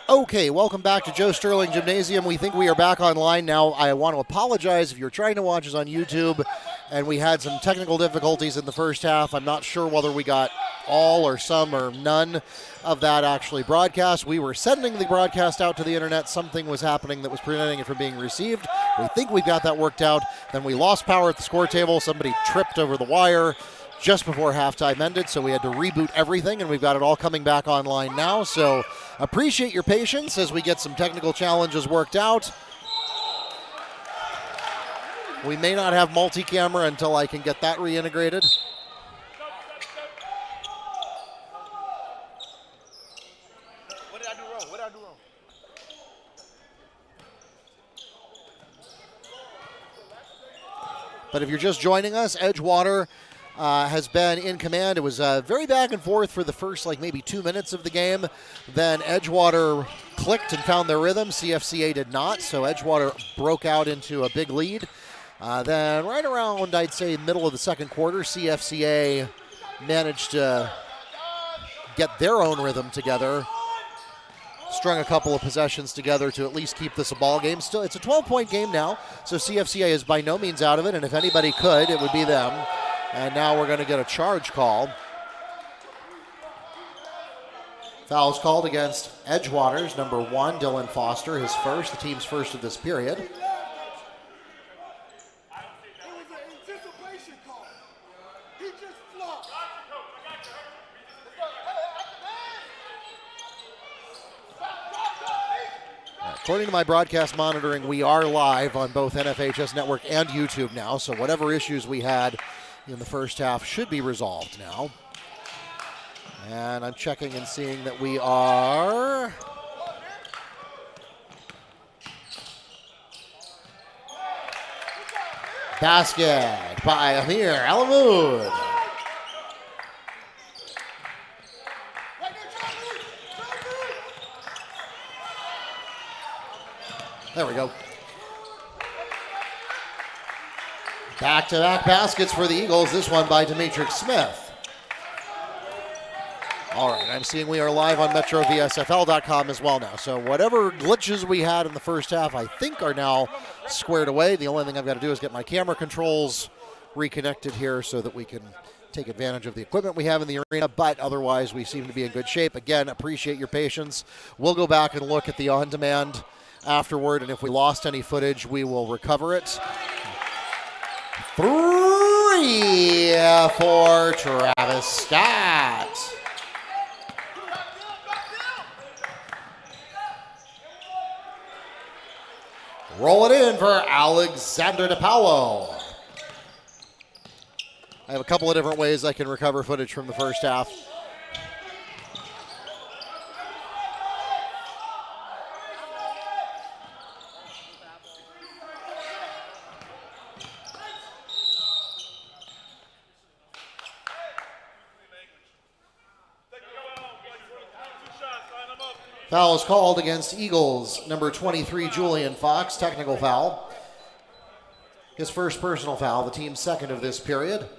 Okay, welcome back to Joe Sterling Gymnasium. We think we are back online now. I want to apologize if you're trying to watch us on YouTube and we had some technical difficulties in the first half. I'm not sure whether we got all or some or none of that actually broadcast. We were sending the broadcast out to the internet. Something was happening that was preventing it from being received. We think we've got that worked out. Then we lost power at the score table. Somebody tripped over the wire just before halftime ended, so we had to reboot everything, and we've got it all coming back online now. So appreciate your patience as we get some technical challenges worked out. We may not have multi-camera until I can get that reintegrated. What did I do wrong? What did I do wrong? But if you're just joining us, Edgewater has been in command. It was very back and forth for the first maybe 2 minutes of the game. Then Edgewater clicked and found their rhythm. CFCA did not, so Edgewater broke out into a big lead. Then right around, I'd say, middle of the second quarter, CFCA managed to get their own rhythm together, strung a couple of possessions together to at least keep this a ball game. Still, it's a 12-point game now, so CFCA is by no means out of it, and if anybody could, it would be them. And now we're going to get a charge call. Foul's called against Edgewater's number 1, Dylan Foster, his first, the team's first of this period. It was an anticipation call. He just flopped. According to my broadcast monitoring, we are live on both NFHS Network and YouTube now, so whatever issues we had in the first half should be resolved now. And I'm checking and seeing that we are basket by Amir Alamoud. There we go. Back-to-back baskets for the Eagles, this one by Demetric Smith. All right, I'm seeing we are live on MetroVSFL.com as well now. So whatever glitches we had in the first half, I think are now squared away. The only thing I've got to do is get my camera controls reconnected here so that we can take advantage of the equipment we have in the arena, but otherwise we seem to be in good shape. Again, appreciate your patience. We'll go back and look at the on-demand afterward, and if we lost any footage, we will recover it. 3 for Travis Scott. Roll it in for Alexander Dipaolo. I have a couple of different ways I can recover footage from the first half. Foul is called against Eagles, number 23, Julian Fox, technical foul. His first personal foul, the team's second of this period.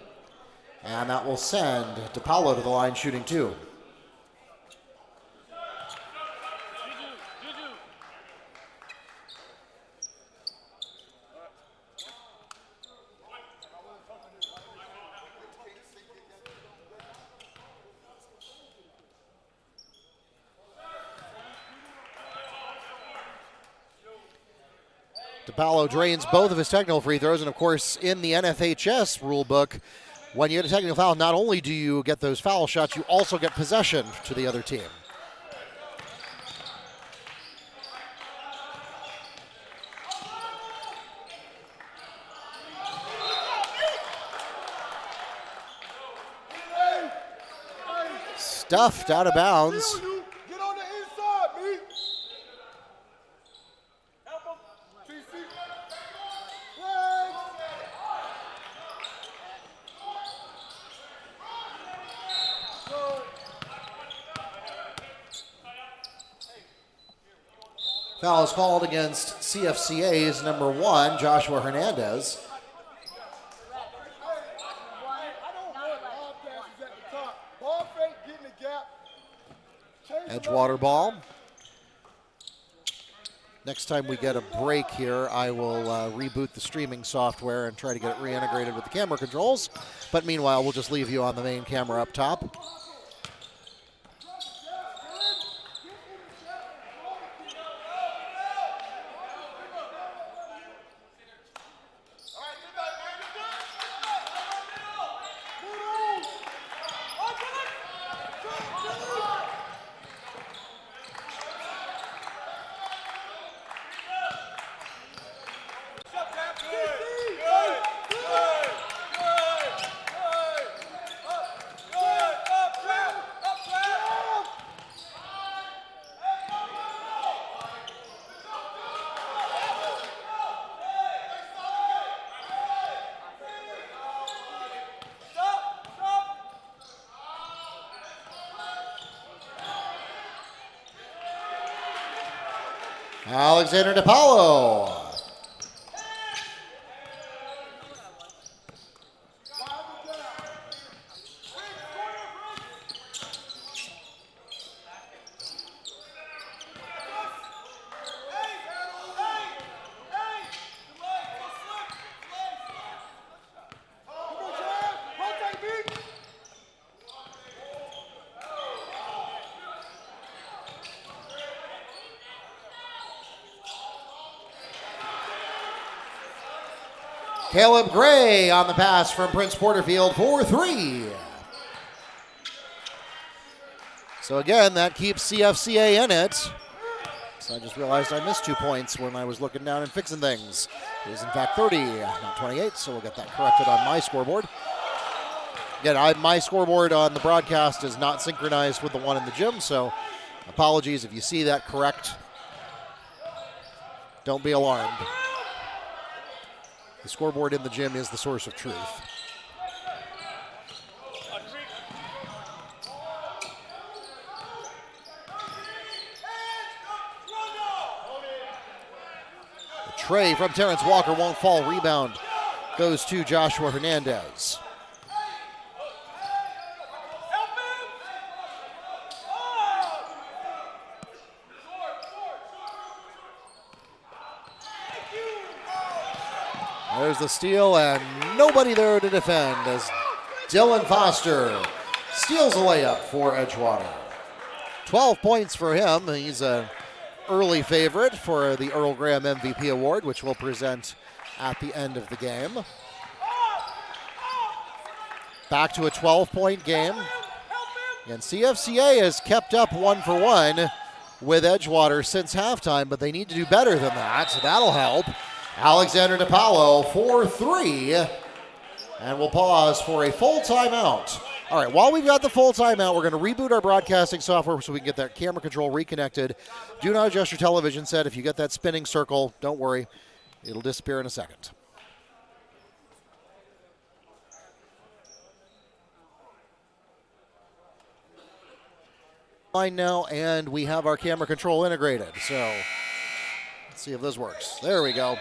And that will send Dipaolo to the line shooting 2. Dipaolo drains both of his technical free throws, and of course, in the NFHS rule book, when you get a technical foul, not only do you get those foul shots, you also get possession to the other team. Stuffed out of bounds. Get on the inside, me. Help him. TC. Foul is called against CFCA's number 1, Joshua Hernandez. Edgewater ball. Next time we get a break here, I will reboot the streaming software and try to get it reintegrated with the camera controls. But meanwhile, we'll just leave you on the main camera up top. Alexander Dipaolo. Caleb Gray on the pass from Prince Porterfield for 3. So again, that keeps CFCA in it. So I just realized I missed 2 points when I was looking down and fixing things. It is in fact 30, not 28, so we'll get that corrected on my scoreboard. Again, my scoreboard on the broadcast is not synchronized with the one in the gym, so apologies if you see that correct. Don't be alarmed. The scoreboard in the gym is the source of truth. The tray from Terrence Walker won't fall. Rebound goes to Joshua Hernandez. There's the steal, and nobody there to defend as Dylan Foster steals a layup for Edgewater. 12 points for him. He's an early favorite for the Earl Graham MVP award, which we'll present at the end of the game. Back to a 12-point game. And CFCA has kept up 1-for-1 with Edgewater since halftime, but they need to do better than that, so that'll help. Alexander Dipaolo for 3, and we'll pause for a full timeout. All right, while we've got the full timeout, we're going to reboot our broadcasting software so we can get that camera control reconnected. Do not adjust your television set. If you get that spinning circle, don't worry. It'll disappear in a second. Fine now, and we have our camera control integrated, so let's see if this works. There we go.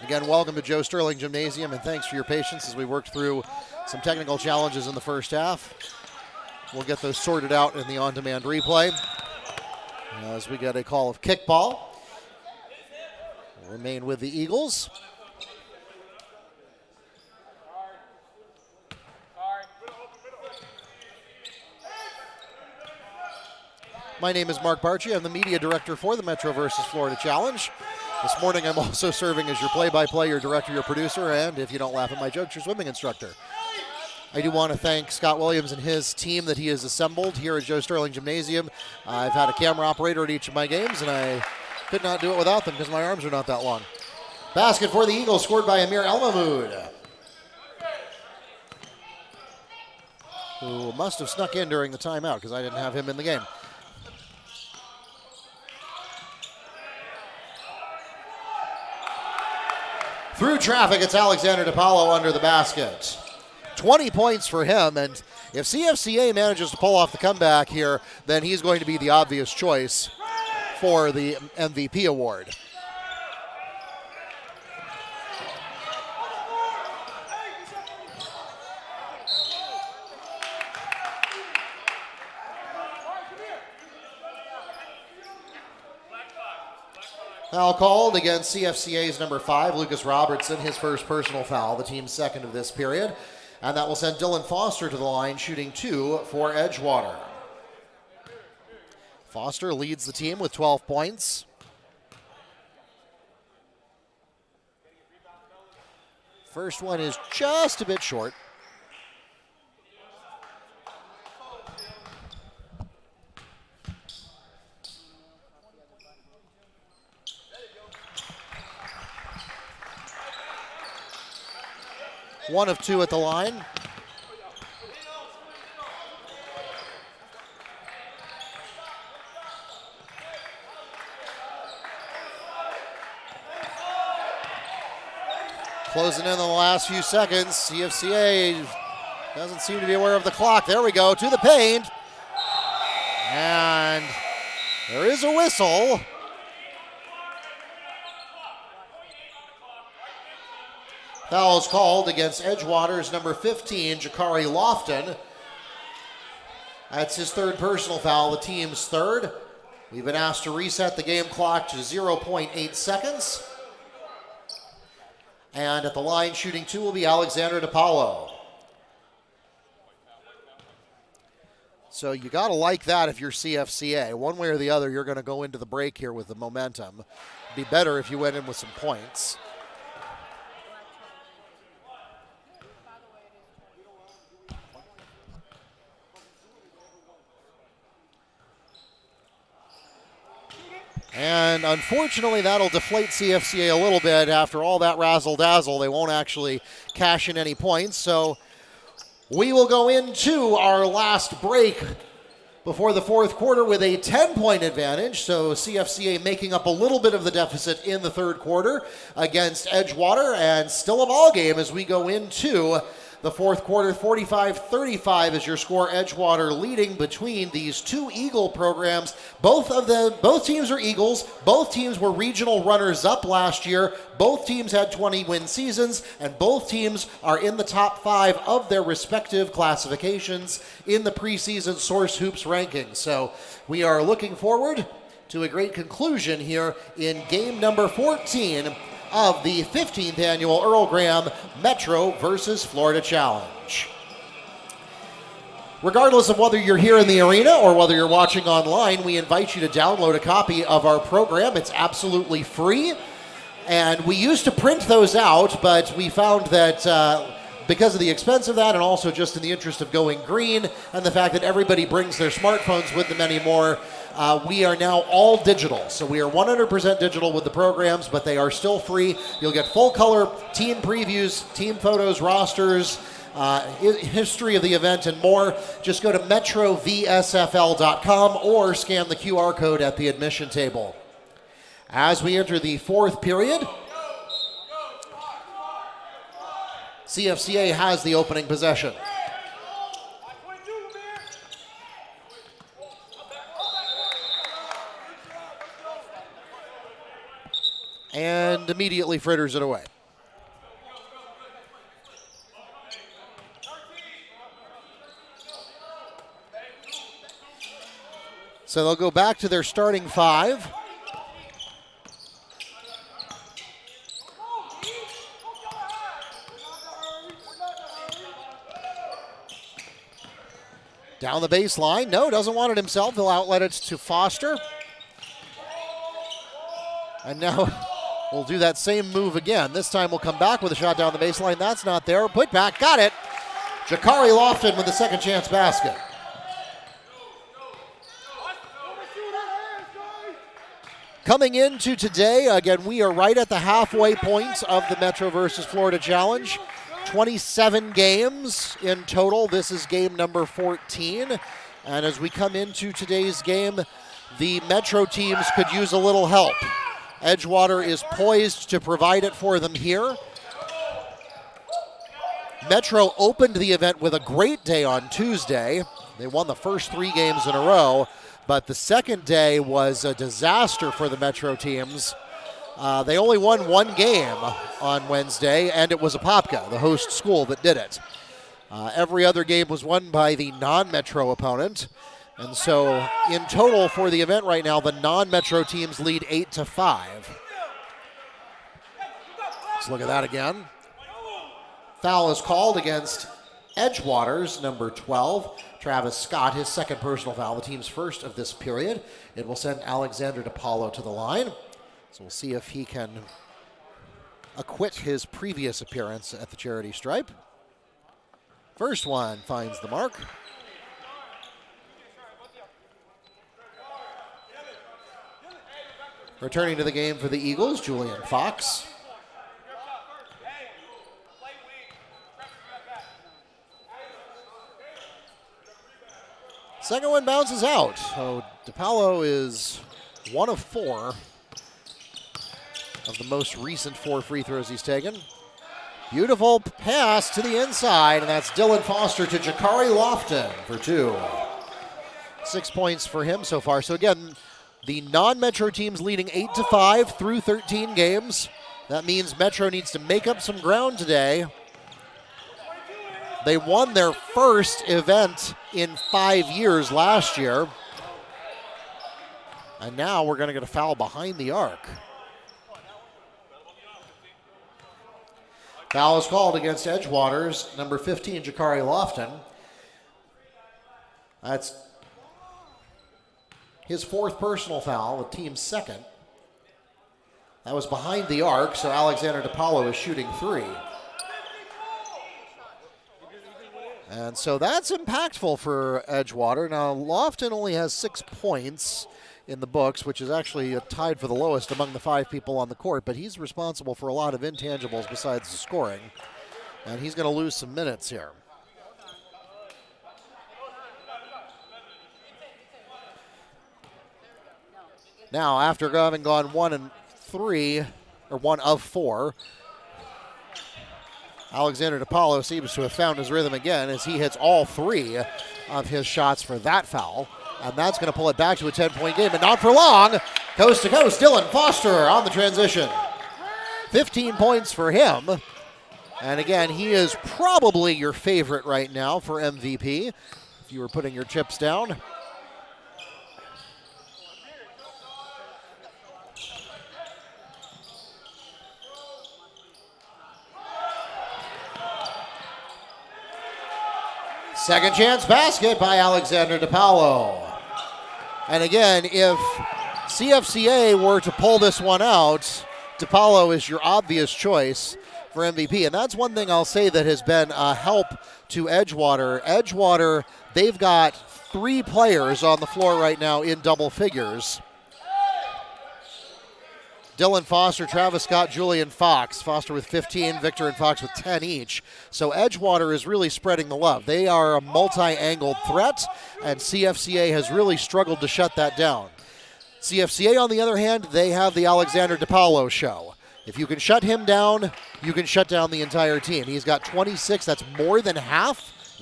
Again, welcome to Joe Sterling Gymnasium, and thanks for your patience as we worked through some technical challenges in the first half. We'll get those sorted out in the on-demand replay as we get a call of kickball. We'll remain with the Eagles. My name is Mark Barchi. I'm the media director for the Metro versus Florida Challenge. This morning, I'm also serving as your play-by-play, your director, your producer, and if you don't laugh at my jokes, your swimming instructor. I do want to thank Scott Williams and his team that he has assembled here at Joe Sterling Gymnasium. I've had a camera operator at each of my games, and I could not do it without them because my arms are not that long. Basket for the Eagles, scored by Amir El-Mahmoud, who must have snuck in during the timeout because I didn't have him in the game. Through traffic, it's Alexander Dipaolo under the basket. 20 points for him, and if CFCA manages to pull off the comeback here, then he's going to be the obvious choice for the MVP award. Foul called against CFCA's number 5, Lucas Robertson, his first personal foul, the team's second of this period. And that will send Dylan Foster to the line, shooting 2 for Edgewater. Foster leads the team with 12 points. First one is just a bit short. One of 2 at the line. Closing in on the last few seconds. CFCA doesn't seem to be aware of the clock. There we go, to the paint. And there is a whistle. Foul is called against Edgewater's number 15, Jakari Lofton. That's his third personal foul, the team's third. We've been asked to reset the game clock to 0.8 seconds. And at the line, shooting 2 will be Alexander Dipaolo. So you got to like that if you're CFCA. One way or the other, you're going to go into the break here with the momentum. It'd be better if you went in with some points. And unfortunately, that'll deflate CFCA a little bit. After all that razzle-dazzle, they won't actually cash in any points. So we will go into our last break before the fourth quarter with a 10-point advantage. So CFCA making up a little bit of the deficit in the third quarter against Edgewater. And still a ball game as we go into the fourth quarter. 45-35 is your score. Edgewater leading between these two Eagle programs. Both teams are Eagles. Both teams were regional runners-up last year. Both teams had 20-win seasons, and both teams are in the top 5 of their respective classifications in the preseason Source Hoops rankings. So we are looking forward to a great conclusion here in game number 14 of the 15th annual Earl Graham Metro versus Florida Challenge. Regardless of whether you're here in the arena or whether you're watching online, we invite you to download a copy of our program. It's absolutely free. And we used to print those out, but we found that because of the expense of that, and also just in the interest of going green and the fact that everybody brings their smartphones with them anymore, we are now all digital. So we are 100% digital with the programs, but they are still free. You'll get full color team previews, team photos, rosters, history of the event, and more. Just go to metrovsfl.com or scan the QR code at the admission table. As we enter the fourth period, CFCA has the opening possession. And immediately fritters it away. So they'll go back to their starting 5. Down the baseline. No, doesn't want it himself. He'll outlet it to Foster. And now we'll do that same move again. This time we'll come back with a shot down the baseline. That's not there. Put back. Got it. Jakari Lofton with the second chance basket. Coming into today, again, we are right at the halfway point of the Metro versus Florida Challenge. 27 games in total. This is game number 14. And as we come into today's game, the Metro teams could use a little help. Edgewater is poised to provide it for them here. Metro opened the event with a great day on Tuesday. They won the first 3 games in a row, but the second day was a disaster for the Metro teams. They only won 1 game on Wednesday, and it was Apopka, the host school, that did it. Every other game was won by the non-Metro opponent. And so in total for the event right now, the non-Metro teams lead 8-5. Let's look at that again. Foul is called against Edgewater's number 12, Travis Scott, his second personal foul, the team's first of this period. It will send Alexander Dipaolo to the line. So we'll see if he can acquit his previous appearance at the charity stripe. First one finds the mark. Returning to the game for the Eagles, Julian Fox. Second one bounces out. So Dipaolo is 1 of 4 of the most recent 4 free throws he's taken. Beautiful pass to the inside, and that's Dylan Foster to Jakari Lofton for 2. 6 points for him so far. So again, the non-Metro teams leading 8-5 through 13 games. That means Metro needs to make up some ground today. They won their first event in 5 years last year. And now we're going to get a foul behind the arc. Foul is called against Edgewater's number 15, Jakari Lofton. That's his 4th personal foul, the team's 2nd. That was behind the arc, so Alexander Dipaolo is shooting 3. And so that's impactful for Edgewater. Now, Lofton only has 6 points in the books, which is actually tied for the lowest among the 5 people on the court, but he's responsible for a lot of intangibles besides the scoring. And he's going to lose some minutes here. Now, after having gone 1 of 4, Alexander Dipaolo seems to have found his rhythm again as he hits all 3 of his shots for that foul. And that's going to pull it back to a 10-point game, but not for long. Coast to coast, Dylan Foster on the transition. 15 points for him. And again, he is probably your favorite right now for MVP, if you were putting your chips down. Second chance basket by Alexander Dipaolo. And again, if CFCA were to pull this one out, Dipaolo is your obvious choice for MVP. And that's one thing I'll say that has been a help to Edgewater. Edgewater, they've got 3 players on the floor right now in double figures. Dylan Foster, Travis Scott, Julian Fox. Foster with 15, Victor and Fox with 10 each. So Edgewater is really spreading the love. They are a multi-angled threat, and CFCA has really struggled to shut that down. CFCA, on the other hand, they have the Alexander Dipaolo show. If you can shut him down, you can shut down the entire team. He's got 26. That's more than half,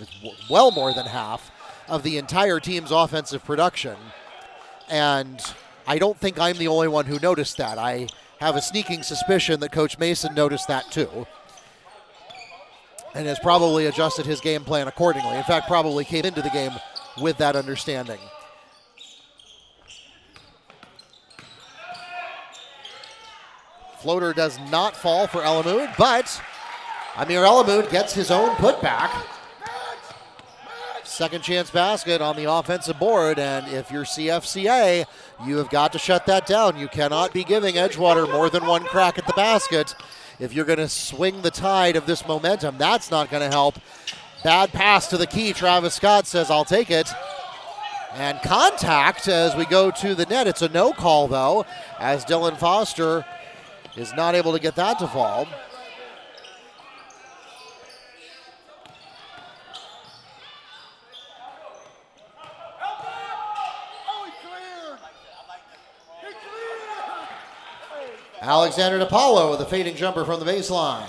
well more than half, of the entire team's offensive production. And I don't think I'm the only one who noticed that. I have a sneaking suspicion that Coach Mason noticed that too, and has probably adjusted his game plan accordingly. In fact, probably came into the game with that understanding. Floater does not fall for Elamud, but Amir Elamud gets his own putback. Second chance basket on the offensive board, and if you're CFCA, you have got to shut that down. You cannot be giving Edgewater more than 1 crack at the basket if you're going to swing the tide of this momentum. That's not going to help. Bad pass to the key. Travis Scott says, I'll take it. And contact as we go to the net. It's a no call, though, as Dylan Foster is not able to get that to fall. Alexander Dipaolo with a fading jumper from the baseline.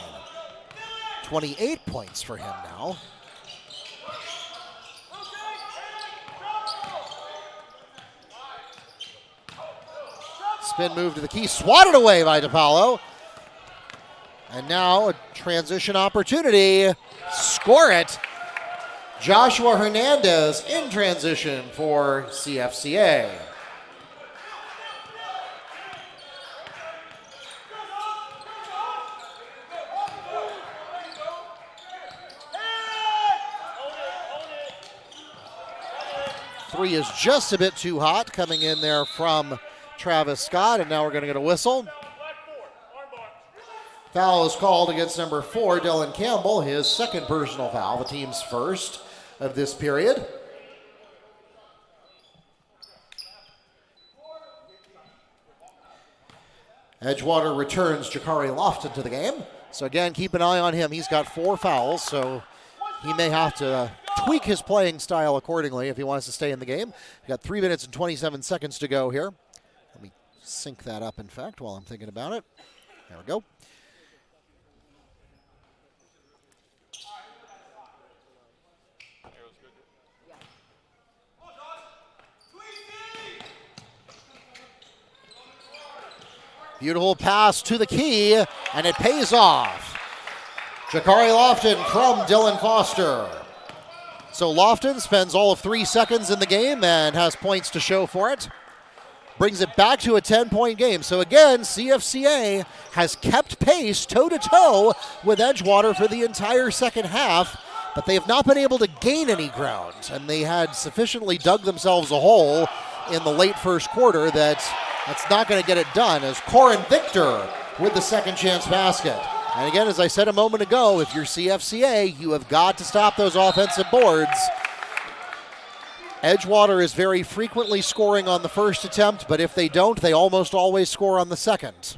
28 points for him now. Spin move to the key, swatted away by Dipaolo. And now a transition opportunity. Score it. Joshua Hernandez in transition for CFCA. Three is just a bit too hot coming in there from Travis Scott, and now we're going to get a whistle. Foul is called against number 4, Dylan Campbell, his second personal foul, the team's first of this period. Edgewater returns Jakari Lofton to the game. So again, keep an eye on him. He's got 4 fouls, so he may have to tweak his playing style accordingly if he wants to stay in the game. We've got 3 minutes and 27 seconds to go here. Let me sync that up, in fact, while I'm thinking about it. There we go. Beautiful pass to the key, and it pays off. Jakari Lofton from Dylan Foster. So Lofton spends all of 3 seconds in the game and has points to show for it. Brings it back to a 10-point game. So again, CFCA has kept pace toe-to-toe with Edgewater for the entire second half, but they have not been able to gain any ground, and they had sufficiently dug themselves a hole in the late first quarter that's not going to get it done, as Corin Victor with the second chance basket. And again, as I said a moment ago, if you're CFCA, you have got to stop those offensive boards. Edgewater is very frequently scoring on the first attempt, but if they don't, they almost always score on the second.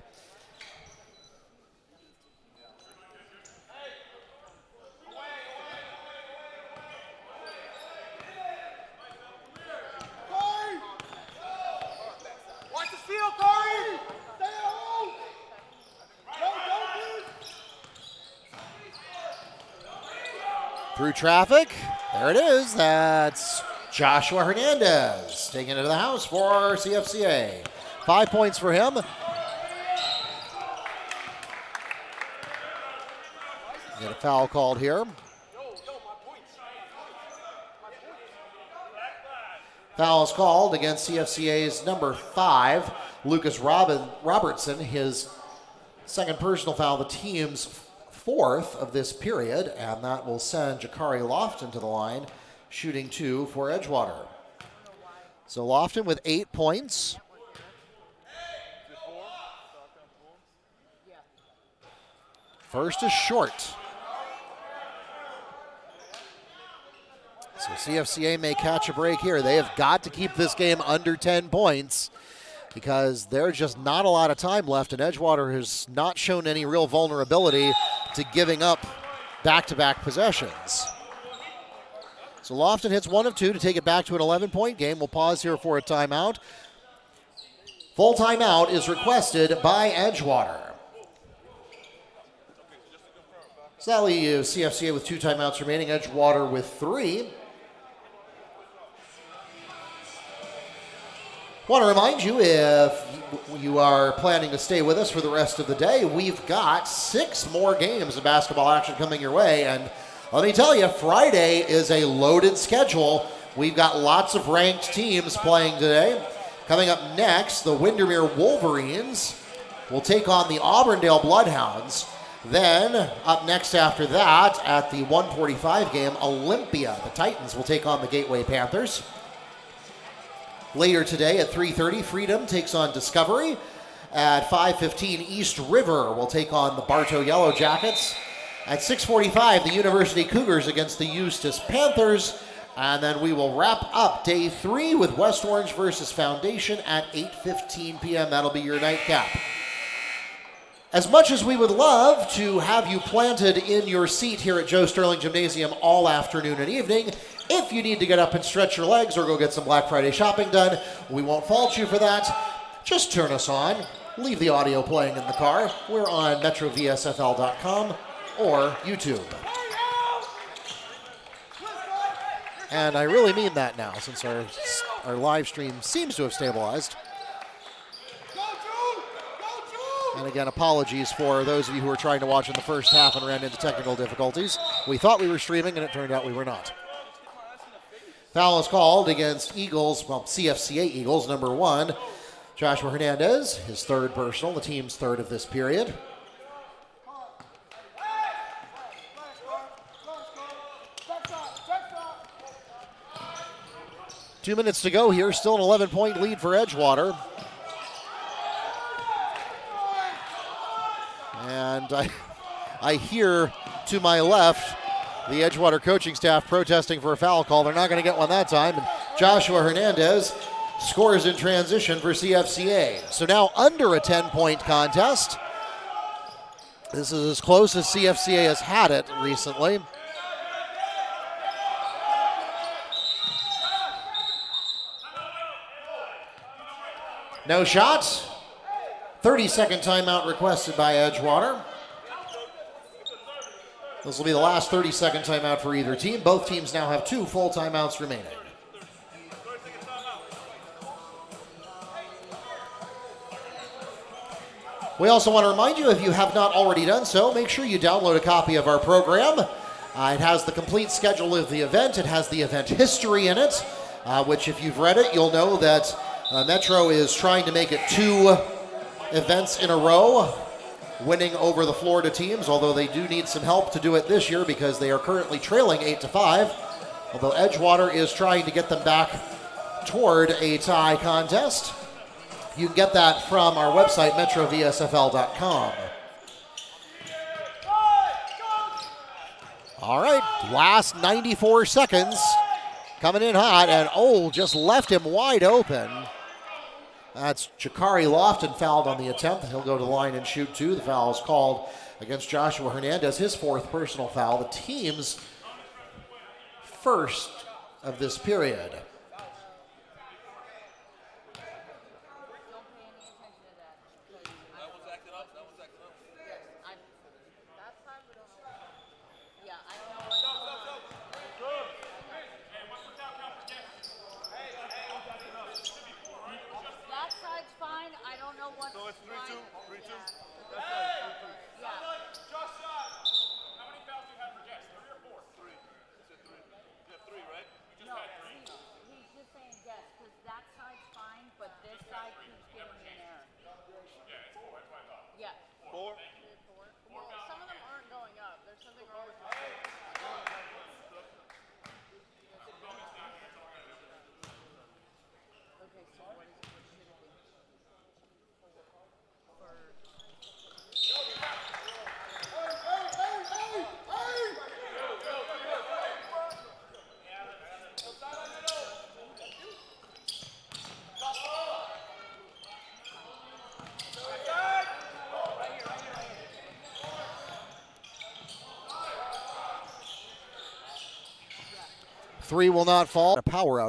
Through traffic, there it is. That's Joshua Hernandez taking it to the house for CFCA. 5 points for him. Get a foul called here. Foul is called against CFCA's number 5, Lucas Robertson, his second personal foul, the team's 4th of this period, and that will send Jakari Lofton to the line, shooting 2 for Edgewater. So Lofton with 8 points. First is short. So CFCA may catch a break here. They have got to keep this game under 10 points because there's just not a lot of time left, and Edgewater has not shown any real vulnerability to giving up back-to-back possessions. So Lofton hits 1 of 2 to take it back to an 11-point game. We'll pause here for a timeout. Full timeout is requested by Edgewater. So that leaves CFCA with 2 timeouts remaining, Edgewater with 3. Want to remind you, if you are planning to stay with us for the rest of the day, we've got 6 more games of basketball action coming your way. And let me tell you, Friday is a loaded schedule. We've got lots of ranked teams playing today. Coming up next, the Windermere Wolverines will take on the Auburndale Bloodhounds. Then, up next after that, at the 1:45 game, Olympia, the Titans, will take on the Gateway Panthers. Later today at 3:30, Freedom takes on Discovery. At 5:15, East River will take on the Bartow Yellow Jackets. At 6:45, the University Cougars against the Eustis Panthers. And then we will wrap up day 3 with West Orange versus Foundation at 8:15 p.m. That'll be your nightcap. As much as we would love to have you planted in your seat here at Joe Sterling Gymnasium all afternoon and evening, if you need to get up and stretch your legs or go get some Black Friday shopping done, we won't fault you for that. Just turn us on. Leave the audio playing in the car. We're on MetroVSFL.com or YouTube. And I really mean that now, since our live stream seems to have stabilized. And again, apologies for those of you who were trying to watch in the first half and ran into technical difficulties. We thought we were streaming, and it turned out we were not. Foul is called against Eagles, well, CFCA Eagles, number 1, Joshua Hernandez, his 3rd personal, the team's 3rd of this period. 2 minutes to go here. Still an 11-point lead for Edgewater. And I hear to my left the Edgewater coaching staff protesting for a foul call. They're not going to get one that time. And Joshua Hernandez scores in transition for CFCA. So now under a 10-point contest. This is as close as CFCA has had it recently. No shots. 30-second timeout requested by Edgewater. This will be the last 30-second timeout for either team. Both teams now have 2 full timeouts remaining. We also want to remind you, if you have not already done so, make sure you download a copy of our program. It has the complete schedule of the event. It has the event history in it, which if you've read it, you'll know that Metro is trying to make it 2 events in a row, winning over the Florida teams, although they do need some help to do it this year because they are currently trailing 8-5, although Edgewater is trying to get them back toward a tie contest. You can get that from our website, metrovsfl.com. All right, last 94 seconds. Coming in hot, and just left him wide open. That's Jakari Lofton fouled on the attempt. He'll go to the line and shoot 2. The foul is called against Joshua Hernandez, his 4th personal foul, the team's first of this period. So it's 3-2? 3-2? Yeah. Yeah. Josh shot. How many fouls do you have for Jess? 3 or 4? 3. You said 3. You have 3, right? You just had 3. He's just saying yes, because that side's fine, but this side keeps giving me an error. Yeah, it's 4. That's what I thought. Yeah. 4? Well, some of them aren't going up. There's something wrong with them. Okay, so what should it be? Three will not fall. A power out.